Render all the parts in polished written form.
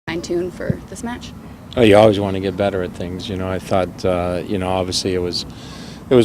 fine-tune for this match? Oh, you always want to get better at things. I thought, obviously it was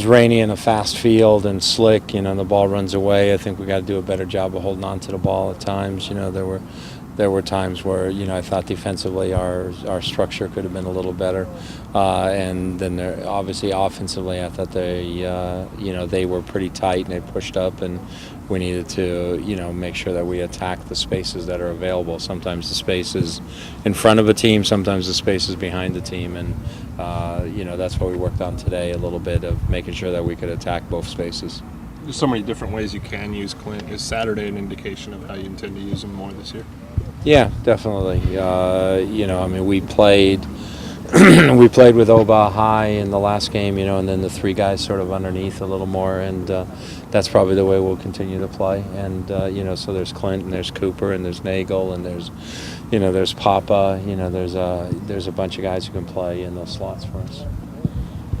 rainy and a fast field and slick. The ball runs away. I think we got to do a better job of holding on to the ball at times. There were times where I thought defensively our structure could have been a little better, and then obviously offensively I thought they were pretty tight and they pushed up, and we needed to make sure that we attack the spaces that are available. Sometimes the space is in front of a team, sometimes the space is behind the team, and that's what we worked on today, a little bit of making sure that we could attack both spaces. There's so many different ways you can use Clint. Is Saturday an indication of how you intend to use him more this year? Yeah, definitely. We played we played with Oba high in the last game, and then the three guys sort of underneath a little more, and that's probably the way we'll continue to play. And so there's Clint and there's Cooper and there's Nagel and there's Papa. There's a bunch of guys who can play in those slots for us.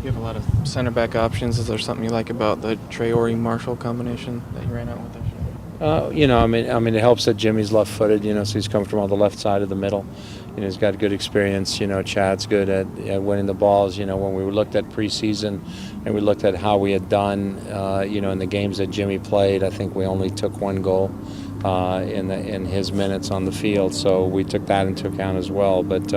You have a lot of center back options. Is there something you like about the Traore-Marshall combination that you ran out with there? It helps that Jimmy's left-footed, so he's coming from on the left side of the middle. He's got good experience. Chad's good at winning the balls. When we looked at preseason and we looked at how we had done, in the games that Jimmy played, I think we only took one goal in his minutes on the field. So we took that into account as well. But,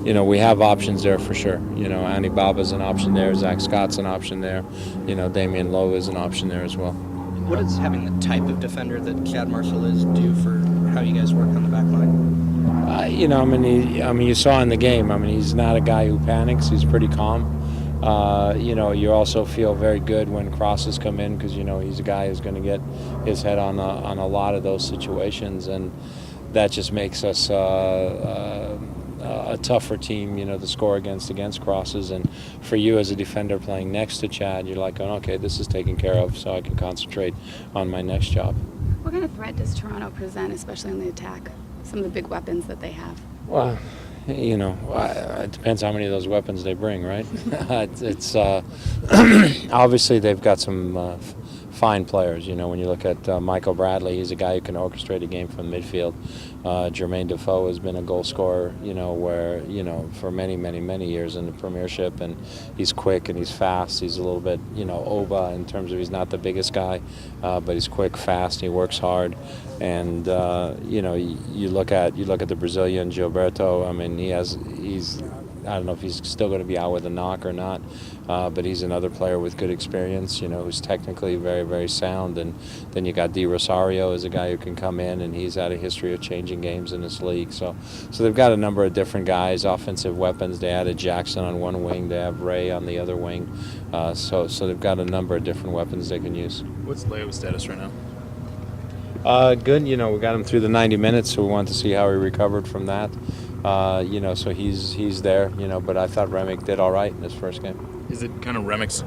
we have options there for sure. Andy Baba's an option there. Zach Scott's an option there. Damian Lowe is an option there as well. What does having the type of defender that Chad Marshall is do for how you guys work on the back line? You saw in the game. He's not a guy who panics. He's pretty calm. You also feel very good when crosses come in because he's a guy who's going to get his head on a lot of those situations, and that just makes us a tougher team, to score against crosses. And for you as a defender playing next to Chad, you're like, okay, this is taken care of, so I can concentrate on my next job. What kind of threat does Toronto present, especially in the attack? Some of the big weapons that they have. Well, it depends how many of those weapons they bring, right? it's obviously they've got some fine players. When you look at Michael Bradley, he's a guy who can orchestrate a game from midfield. Jermaine Defoe has been a goal scorer, for many, many, many years in the Premiership, and he's quick and he's fast. He's a little bit, Oba in terms of he's not the biggest guy, but he's quick, fast, he works hard. And you look at the Brazilian Gilberto. He's I don't know if he's still going to be out with a knock or not, but he's another player with good experience, who's technically very, very sound. And then you got Di Rosario as a guy who can come in, and he's had a history of changing games in this league. So they've got a number of different guys, offensive weapons. They added Jackson on one wing. They have Ray on the other wing. So they've got a number of different weapons they can use. What's Leo's status right now? Good. We got him through the 90 minutes, so we wanted to see how he recovered from that. So he's there, but I thought Remick did all right in his first game. Is it kind of Remick's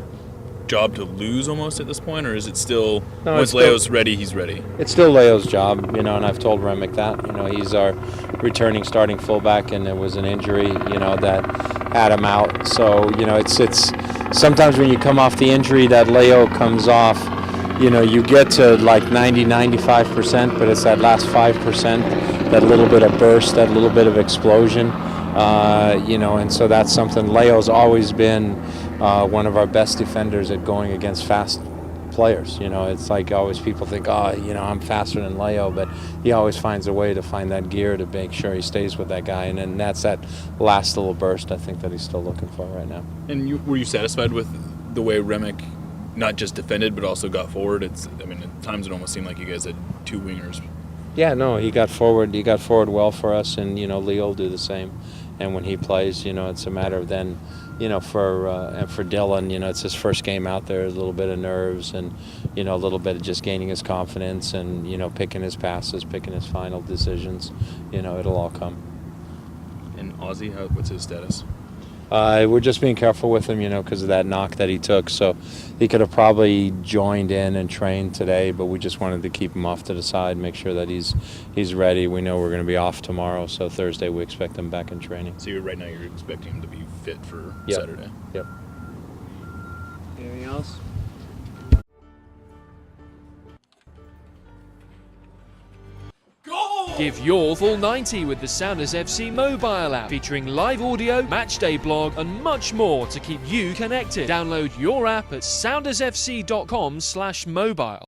job to lose almost at this point, or is it still, no, once Leo's ready, he's ready? It's still Leo's job, and I've told Remick that. He's our returning starting fullback, and there was an injury, that had him out. So, it's sometimes when you come off the injury that Leo comes off, you get to like 90-95%, but it's that last 5%, that little bit of burst, that little bit of explosion, and so that's something. Leo's always been one of our best defenders at going against fast players. It's like always people think, I'm faster than Leo, but he always finds a way to find that gear to make sure he stays with that guy, and then that's that last little burst I think that he's still looking for right now. And were you satisfied with the way Remick not just defended but also got forward? At times it almost seemed like you guys had two wingers. Yeah, no, he got forward well for us, and Leo will do the same. And when he plays, it's a matter of then, for Dylan, it's his first game out there, a little bit of nerves and a little bit of just gaining his confidence and picking his passes, picking his final decisions. It'll all come. And Ozzy, what's his status? We're just being careful with him, because of that knock that he took. So he could have probably joined in and trained today, but we just wanted to keep him off to the side, make sure that he's ready. We know we're going to be off tomorrow, so Thursday we expect him back in training. So right now you're expecting him to be fit for Yep. Saturday? Yep. Anything else? Goal! Give your full 90 with the Sounders FC mobile app, featuring live audio, matchday blog, and much more to keep you connected. Download your app at soundersfc.com/mobile.